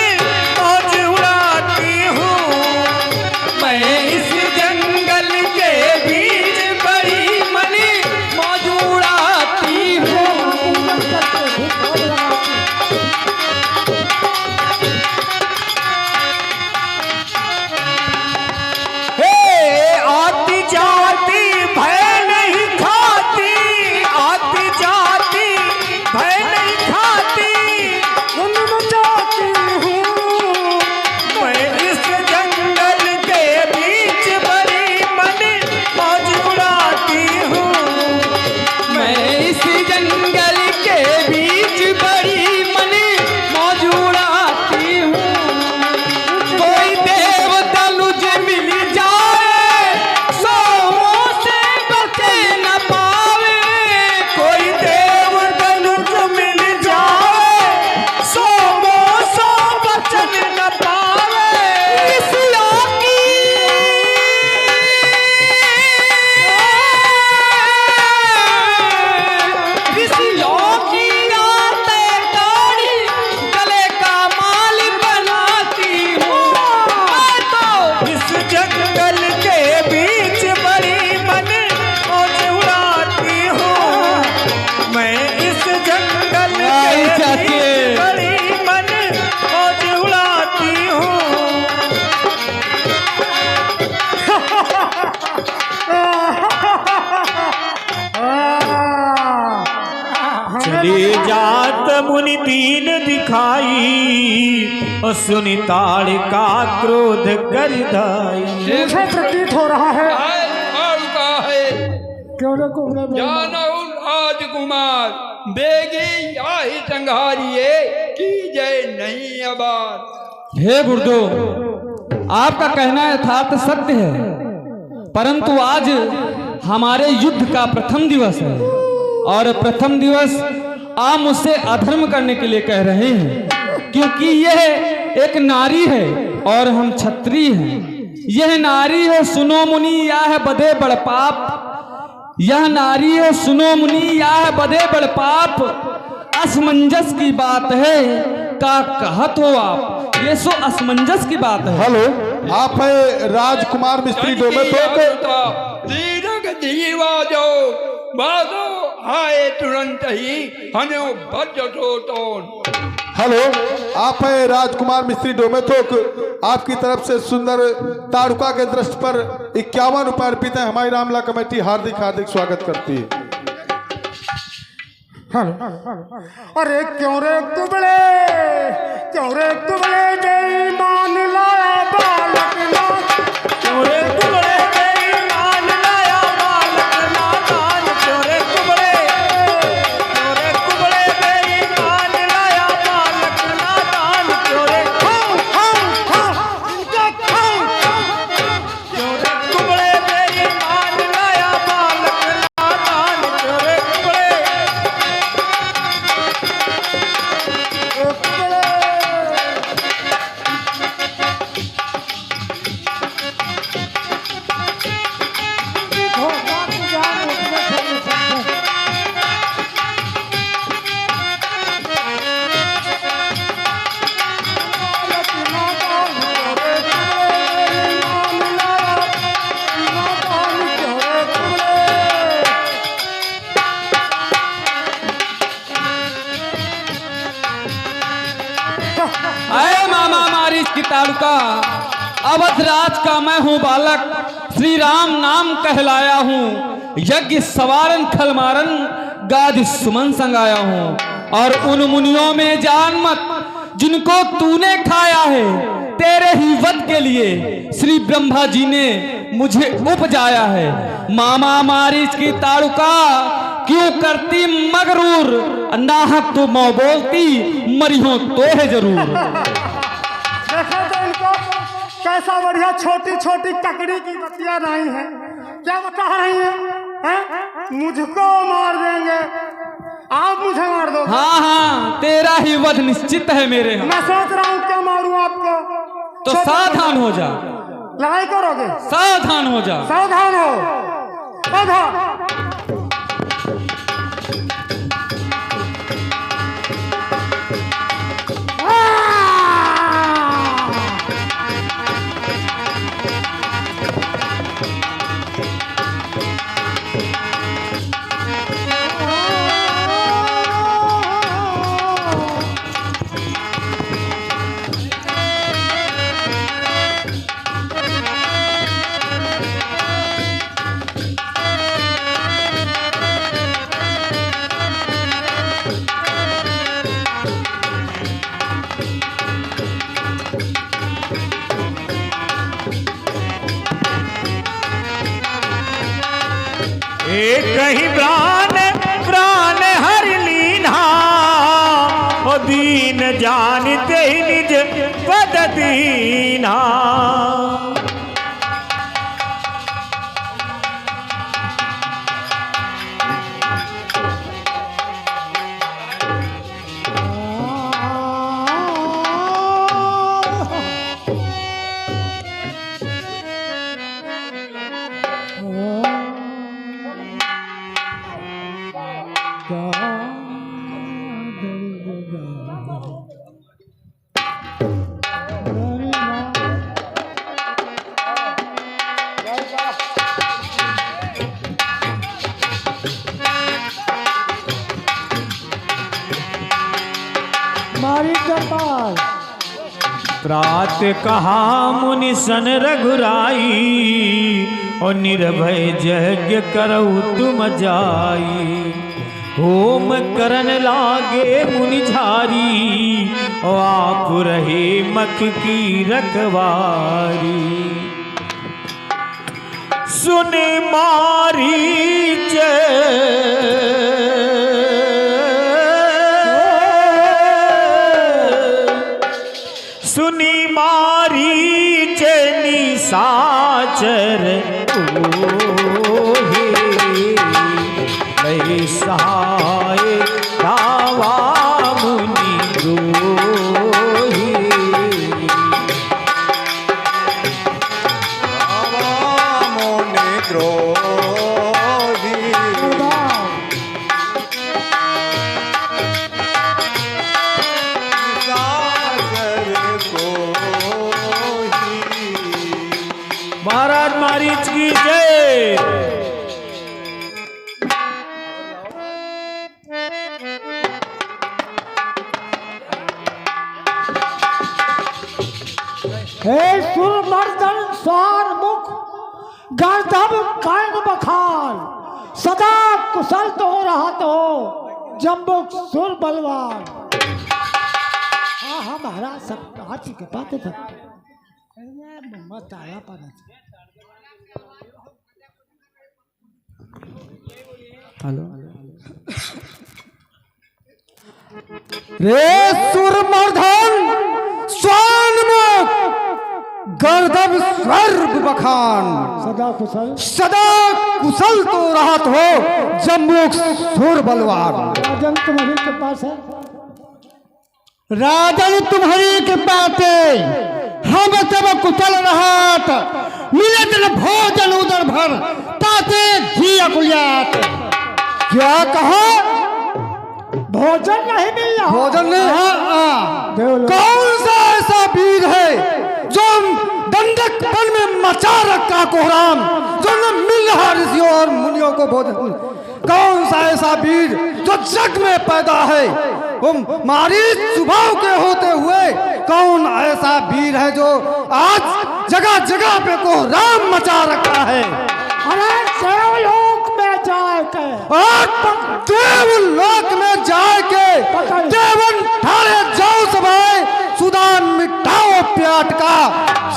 मौज उड़ाती हूँ। मैं इस जंगल के बीच बड़ी मन मौज उड़ाती हूँ। आती जाती भय नहीं खाती। आती जाती भय नहीं खाती। मैं इस जंगल के बीच बड़ी मन मौज उड़ाती हूँ। मैं इस जंगल के बीच बड़ी मन मौज उड़ाती हूँ। कोई देवता मुझे मिल जाए सोमों से बचे न पावे। कोई देवता मुझे मिल जाए सोमों से बचन न पावे। ऋषियों की आते काड़ी गले का माल बनाती हूँ। मैं तो इस जंगल के बीच बड़ी मन मौज उड़ाती हूँ। मैं इस जंगल के बीच बड़ी मन मौज उड़ाती हूँ। चली जात मुनि दीन दिखाई और सुनी ताड़ का क्रोध कर दाई। मुझे प्रतीत हो रहा है और का है क्यों न कुमरे में जानऊ राजकुमार बेगी याही संघारिये की जय नहीं आबाद। हे गुरुदो, आपका कहना यथार्थ सत्य है, परंतु आज हमारे युद्ध का प्रथम दिवस है और प्रथम दिवस आप मुझसे अधर्म करने के लिए कह रहे हैं, क्योंकि यह एक नारी है और हम क्षत्रिय हैं। यह नारी है सुनो मुनि या है बदे बड़ पाप। यह नारी है सुनो मुनि या है बदे बड़ पाप। असमंजस की बात है का कहत हो आप, ये सो असमंजस की बात है। हेलो, आप है राजकुमार मिस्त्री डोमेथोक। दीर्घ जीवा जो बादो हाय तुरंत ही हनो भजतो तोन। हेलो, आप है राजकुमार मिस्त्री डोमेथोक। आपकी तरफ से सुंदर ताड़ुका के दृश्य पर 51 रुपए अर्पित है। हमारी रामला कमेटी हार्दिक हार्दिक स्वागत करती है। अरे क्यों रे कुबड़े क्यों रे कुबड़े बेईमान लाया बालक नादान, क्यों रे कुबड़े बेईमान लाया बालक नादान, क्यों रे कुबड़े बेईमान लाया बालक नादान, क्यों रे इनका खाऊं क्यों रे कुबड़े बेईमान लाया बालक नादान, क्यों रे कुबड़े अरे मामा मारीच की तालुका अवध राज का मैं हूँ बालक, श्री राम नाम कहलाया हूँ, यज्ञ सवारन खलमारन गाद सुमन संग आया हूँ। और उन मुनियों में जान मत जिनको तूने खाया है, तेरे ही वध के लिए श्री ब्रह्मा जी ने मुझे उपजाया है। मामा मारीच की तालुका क्यों करती मगरूर, नाहक तो मौ बोलती मरी हो तो है जरूर। देखो तो इनको कैसा बढ़िया छोटी छोटी ककड़ी की बत्तियां नहीं है, क्या बता रही हैं? मुझको मार देंगे, आप मुझे मार दो। हाँ हाँ, तेरा ही वध निश्चित है मेरे यहाँ। मैं सोच रहा हूँ क्या मारूं आपको। तो सावधान हो जा, लड़ाई करोगे? सावधान हो जा। सावधान हो, सावधान। कहीं प्राण प्राण हर लीना, ओ दीन जानते ही निज पद दीना। प्रात कहा मुनि सन रघुराई, और निर्भय यज्ञ करऊ तुम जाई। होम करन लागे मुनि झारी, और आप रहे मख की रखवारी। सुने मारीच सुनी मारीच निशाचर ओहे, लय सहाय दावा मुनि द्रोही। मुनि द्रोही महाराज मारीच की जय। हे सुरमर्दन स्वार मुख गर्दभ कर्ण बखान, सदा कुशल तो रहा तो जम्बुक सुर बलवान। हाँ महाराज सब हाथी के पाते थे मत आया पर हेलो रे सुरमर्धन स्वानमुख गर्दभ सर्व बखान सदा कुशल तो राहत हो जम्मुख सुर बलवान। राजन तुम्हारी कृपा से राजन तुम्हारी कृपा से हम सब कुशल रहत मिलत न भोजन उदर भर ताते घी अकुलियात। क्या कहा भोजन नहीं मिल रहा भोजन नहीं कौन सा ऐसा वीर है जो दंडक वन में मचा रखा कोहराम जो न मिल रहा ऋषियों और मुनियों को भोजन। कौन सा ऐसा वीर जो जग में पैदा है वो मारीच स्वभाव के होते हुए कौन ऐसा वीर है जो आज जगह जगह पे कोहराम मचा रखा है। अरे देवलोक में जाके देवलोक में जाके देवन ठाड़े जाओ सभाए सुदान मिठाओ प्याट का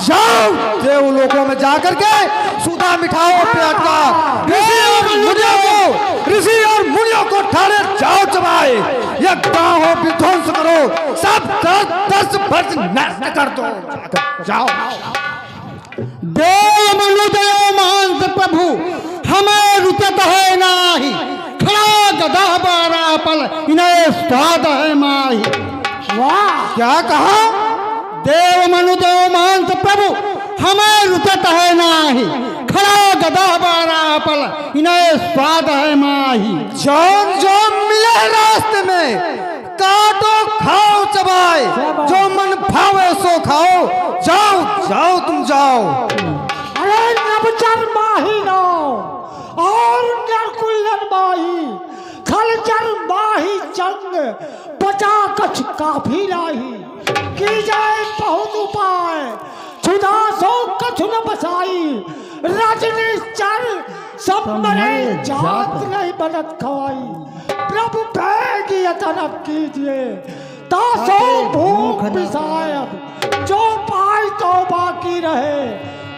जाओ देवलोकों में जाकर के सुदा मिठाओ प्याट का ऋषि और मुनियों को ठाड़े जाओ चबाए यह गाँव विध्वंस करो सब 10 वर्ष नष्ट कर दो जाओ। देव मनुदयो महंत प्रभु हमें रुचत है नाही खड़ा गदा बारा पल इन्हें स्वाद है माही। वाह क्या कहा देव मनुदयो महंत प्रभु हमें रुचत है नाही खड़ा गदा बारा पल इन्हें स्वाद है माही। जौन जो मिले रास्ते में काटो खाओ चबाए जो मन भावे सो खाओ जाओ जाओ तुम जाओ। अरे नबचर माही नो और नरकुल्लन माही खलचर माही जंग बचा कछ काफी लाही की जाए बहुत उपाय छुदा सो कछ न बसाई रजनी चर सब मरे जात नहीं बनत खवाई प्रभु पैगी अतनक कीजिए तासो भूख पिसायब जो पाए तो बाकी रहे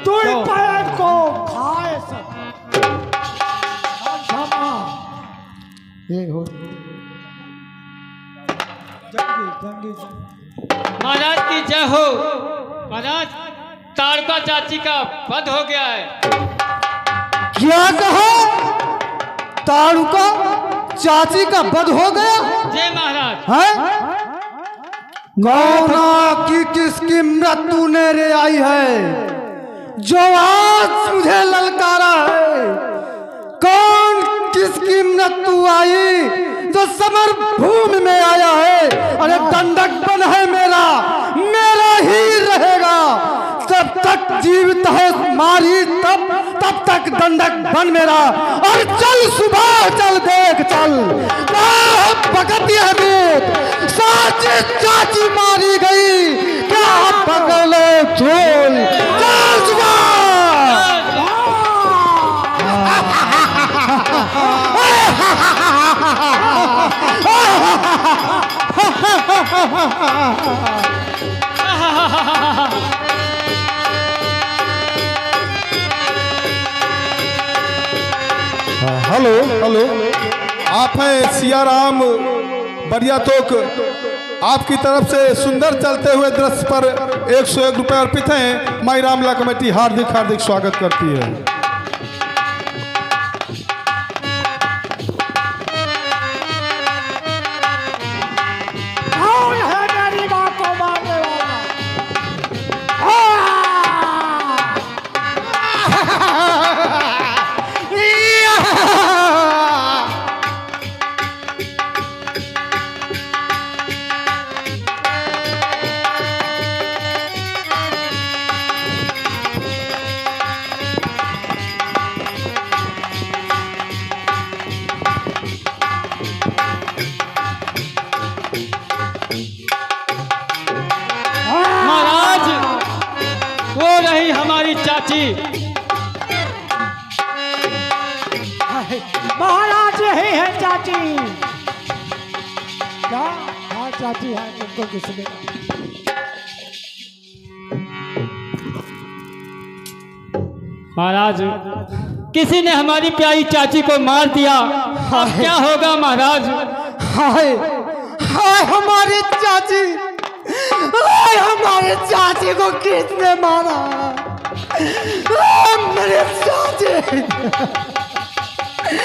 तू पैर को खाए सब क्षमा ये हो जंगी महाराज की जय हो। महाराज तारका चाची का वध हो गया है। क्या कहा तारुका चाची का वध हो गया। जय महाराज। है गौना की किसकी मृत्यु ने रे आई है जो आज मुझे ललकारा है। कौन किसकी मृत्यु आई जो समर भूमि में आया है। अरे दंडक बन है मेरा मेरा ही रहेगा जब तक जीवित है मारी तब तक दंडक बन मेरा। और चल सुबह चल देख चल पकड़ती है साची चाची मारी गई क्या पकड़े चोल चल सुबह। हेलो हेलो आप हैं सियाराम बरियातोक। आपकी तरफ से सुंदर चलते हुए दृश्य पर 101 रुपये अर्पित हैं। माई रामला कमेटी हार्दिक हार्दिक स्वागत करती है। कौन है मेरी माँ को मारने वाला। महाराज वो रही हमारी चाची। महाराज यही है चाची। क्या चाची हाय तुमको किसने महाराज किसी ने हमारी प्यारी चाची को मार दिया, अब क्या होगा महाराज? हाय हाय हमारी चाची, हाय हमारी चाची को किसने मारा? मेरे चाची,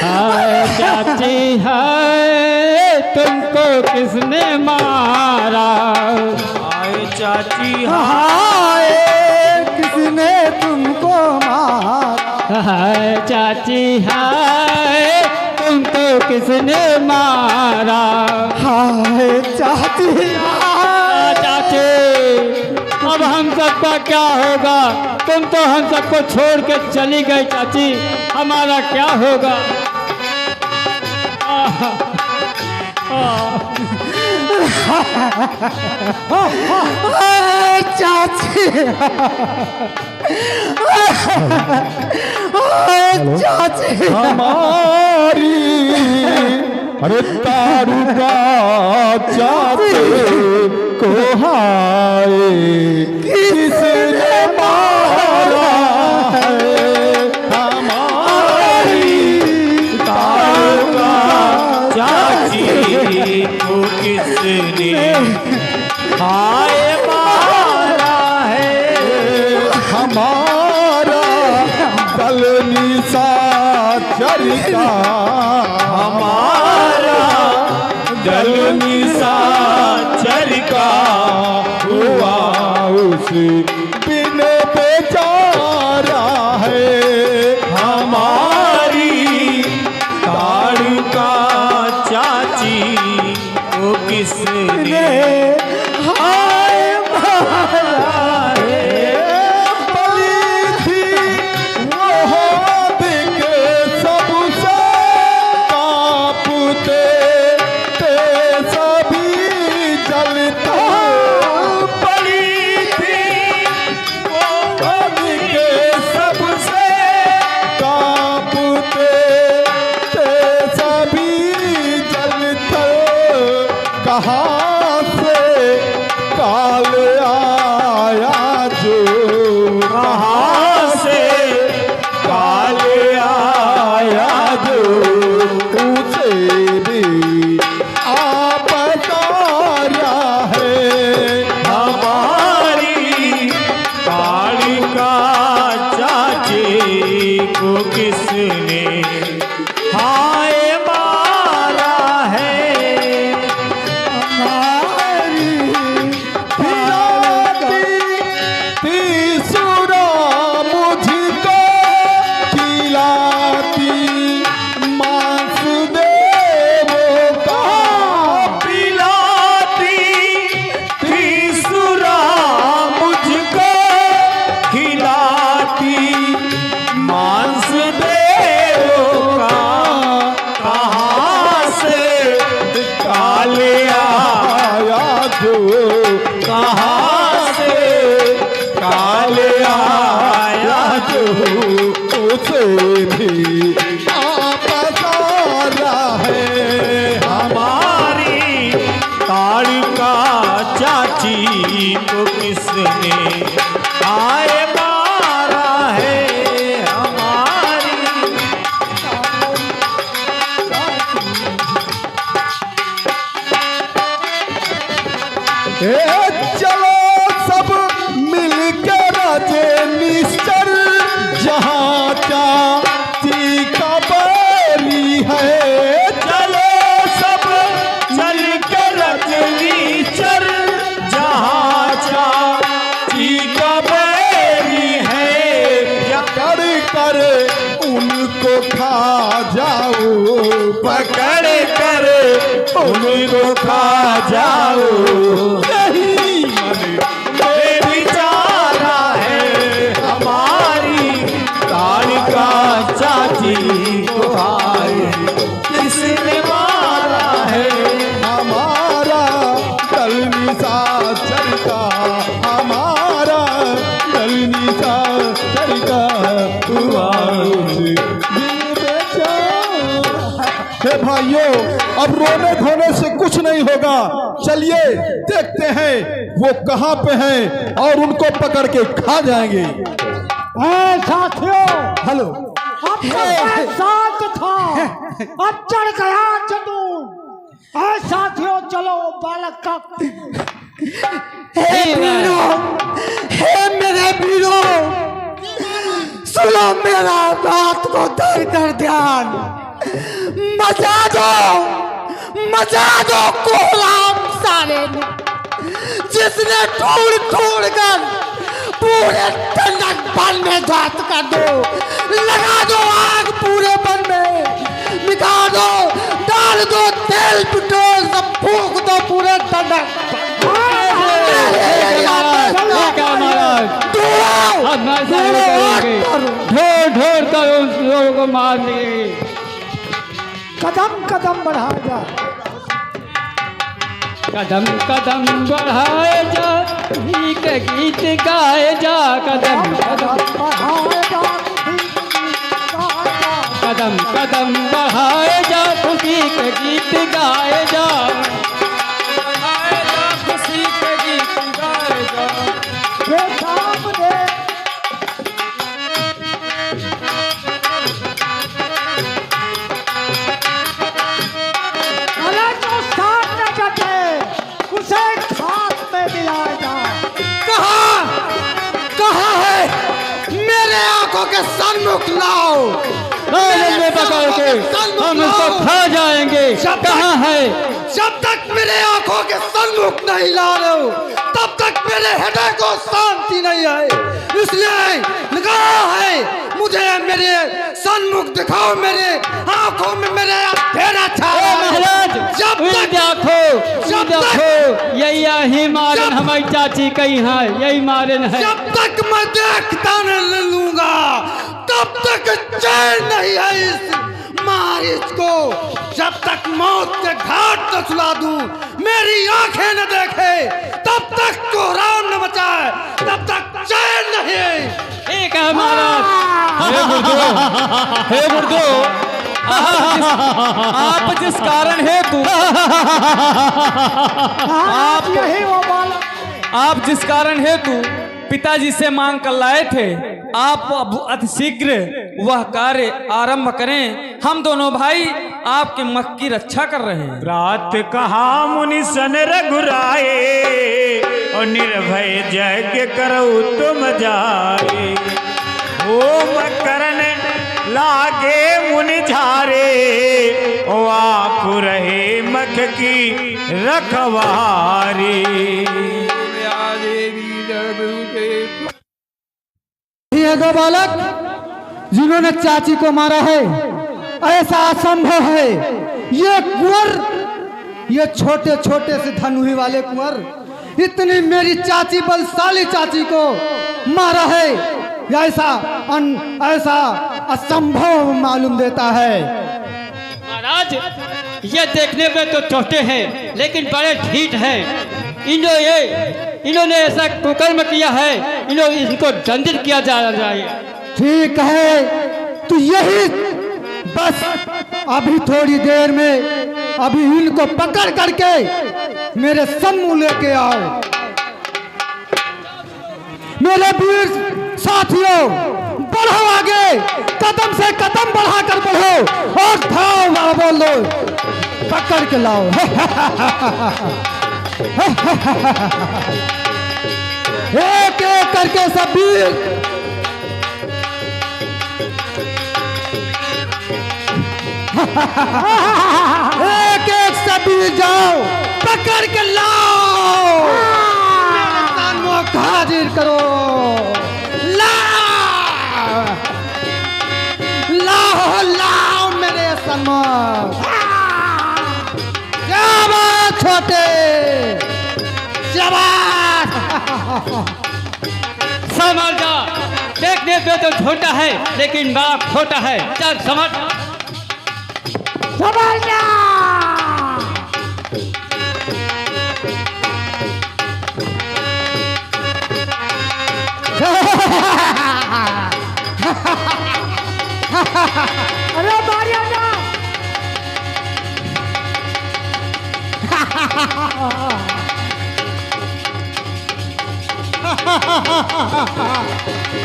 हाय चाची हाय तुमको किसने मारा? हाय चाची हाय किसने तुमको मारा? हाय चाची हाय तुमको किसने मारा? हाय चाची, चाची अब हम सबका क्या होगा? तुम तो हम सबको छोड़ के चली गई चाची, हमारा क्या होगा? चाची, चाची हमारी अरे तारुका चाचे को हाय किसने मारा है? हमारी तारुका चाची को किसने हाय मारा है? हमारा दल निशाचर का, हमारा दल निशाचर का हुआ उस बिन बेचारा है। हमारी तारुका चाची को किसने हाय मारा है? बली थी वो दिख सबसे कांपते थे सभी जलते। बड़ी थी वो दिख सबसे कांपते थे सभी जलते। कहाँ से काल आया जो, कहाँ से काल आया जो उसे भी आप तारा है। हमारी तारुका चाची को किसने हाय मारा है? तीसरा मुझको खिलाती मांस देवों का। पिलाती तीसरा मुझको खिलाती मांस देवों का। कहाँ से काल आया जो, कहाँ से काल आया जो उसे भी आप तारा है। हमारी तारुका चाची को किसने आए मारा है? हमारी चलो सब मिलकर राजे निश्चर, जहाँ चाची का बैरी है। चलो सब चल के रजनी चर, जहाँ चाची का बैरी है। कर कर उनको खा जाओ, पकड़ कर उनको खा जाओ। यही मन ये विचारा है हमारी तारुका चाची को हाय किसने मारा है? हमारा दल निशाचर का, हमारा दल निशाचर का हुआ उस बिन बेचारा। हे भाइयों, अब रोने धोने से कुछ नहीं होगा। चलिए देखते हैं वो कहाँ पे हैं और उनको पकड़ के खा जाएंगे। साथियों, हेलो, अब तो साथ था, अब चढ़ गया जदून। साथियों चलो बालक का। हे मेरे वीरों, सुनो मेरा बात को धर कर ध्यान। मचा दो कोलाम सारे ने, जिसने ढूंढ कर पूरे ठंडक बन में घात कर दो। लगा दो आग पूरे बन में, निका दो, डाल दो तेल पेट्रोल, सब फूक दो पूरे ठंडक। ढोर कर उन लोगों को मार देंगे। कदम कदम बढ़ाए जा, कदम कदम बढ़ाए जा, गीत गीत गाए जा। कदम कदम बढ़ाए जा, कदम कदम बढ़ाए जा, खुशी के गीत गाए जा। खुशी के गीत गाए जा। जो साथ न कटे उसे खास में मिलाया जाए। कहाँ है मेरे आंखों के सन्मुख लाओ। पकड़ के हम इसको खा जाएंगे। कहाँ है? जब तक मेरे आंखों के सन्मुख नहीं ला रहे हो तब तक मेरे हृदय को शांति नहीं है। इसलिए लगाओ है मुझे मेरे सन्मुख दिखाओ, मेरे आंखों में मेरे अंधेरा छाया। महाराज जब तक देखो यही मारन हमारी चाची कहीं है, यही मारन है। जब तक मैं देखता न लूंगा तब तक चैन नहीं है इस मारिच को। जब तक मौत के घाट न सुला दूं, मेरी आंखें न देखे, तब तक कोहराम न मचाए, तब तक चैन नहीं। ठीक है महाराज। हे गुरुदो, आप जिस कारण हेतु आप जिस कारण हेतु पिताजी से मांग कर लाए थे, आप अब अति शीघ्र वह कार्य आरंभ करें। हम दोनों भाई आपके मख की रक्षा कर रहे हैं। रात कहा मुनि सन रघुराए, और निर्भय यज्ञ करो तुम जाए। ओम करन लागे मुनि झारे, ओ आप रहे मख की रखवारी। ये दो बालक जिन्होंने चाची को मारा है, ऐसा असंभव है। ये कुंवर, ये छोटे छोटे से धनुही वाले कुंवर इतनी मेरी चाची बलशाली चाची को मारा है, ऐसा असंभव मालूम देता है। महाराज ये देखने में तो छोटे हैं लेकिन बड़े ढीठ हैं। इन्होंने ऐसा कुकर्म किया है, इनको दंडित किया जाए। ठीक है, तो यही बस अभी थोड़ी देर में अभी इनको पकड़ करके मेरे सम्मुख लेके आओ। मेरे वीर साथियों, बढ़ो आगे, कदम से कदम बढ़ाकर बढ़ो और थाओ बोलो, पकड़ के लाओ। एक एक करके सब वीर एक एक सब वीर जाओ, पकड़ के लाओ, मेरे सन्मुख हाजिर करो। लाओ मेरे सन्मुख। शाबाश छोटे, शाबाश। समझ जा, देखने पे तो छोटा है लेकिन बाप छोटा है। चल समझ जा। अरे बारी आजा।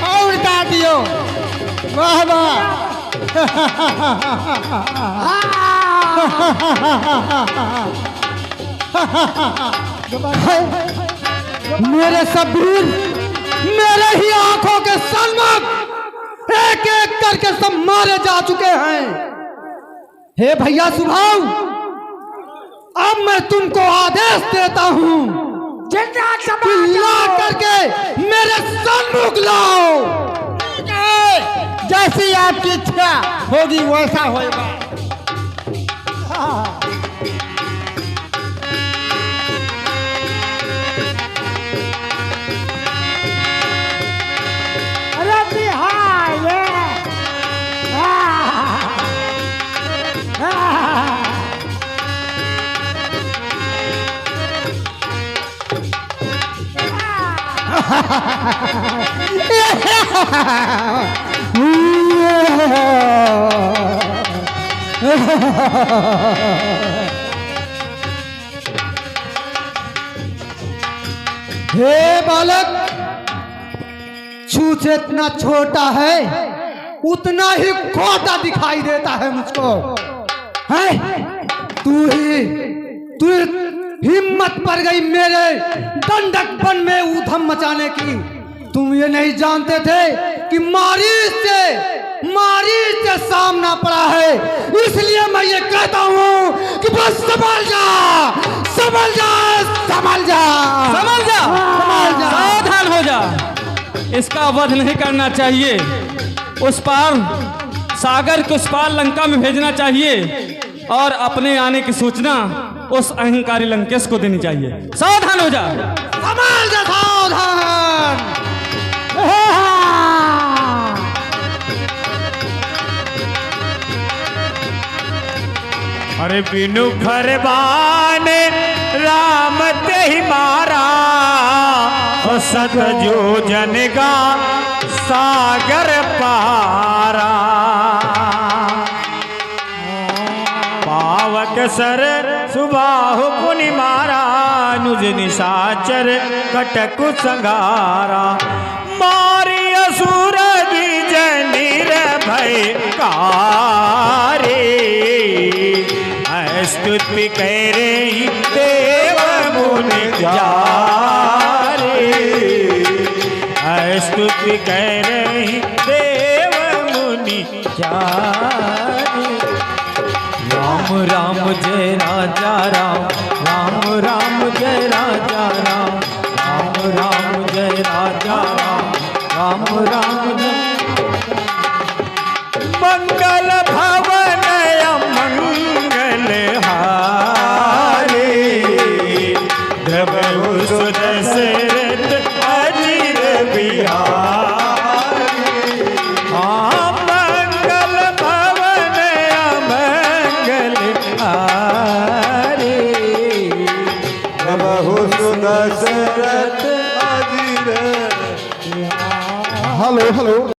और उठा दियो। वाह वाह। मेरे सबूर, मेरे ही आंखों के सन्मुख एक एक करके सब मारे जा चुके हैं। हे भैया सुभाव, अब मैं तुमको आदेश देता हूँ, ला करके मेरे सन्मुख लाओ। जैसी आपकी इच्छा होगी वैसा होगा। अरे बिहार हे बालक, छूछ इतना छोटा है उतना ही खोटा दिखाई देता है मुझको। है तू हिम्मत पड़ गई मेरे दंडक वन में ऊधम मचाने की। तुम ये नहीं जानते थे कि मारीच से सामना पड़ा है, इसलिए मैं ये कहता हूँ कि बस संभल जा, संभल जा, संभल जा, समझ जा, संभल जा। सावधान हो जा। इसका वध नहीं करना चाहिए, उस पार सागर के उस पार लंका में भेजना चाहिए और अपने आने की सूचना उस अहंकारी लंकेश को देनी चाहिए। सावधान हो जा। संभल जा, सावधान। अरे बिनु खरबान राम ते ही मारा, और सत जो जनगा सागर पारा। पावक सर सुबाहु पुनि मारा, नुज निशाचर कटकु संगारा। मारी असुर द्विज निर्भय कारी, स्तुति करे देव मुनि जारे। स्तुति करे देव मुनि जारे। राम राम जय राजा राम, राम राम जय राजा राम, राम राम जय राजा राम, राम राम जय। मंगल भवन मंगल हारे, प्रभु सुदशरथ अजीर बिहारी। हाँ मंगल भवन मंगल हारे, प्रभु सुदशरथ अजीर। Hello hello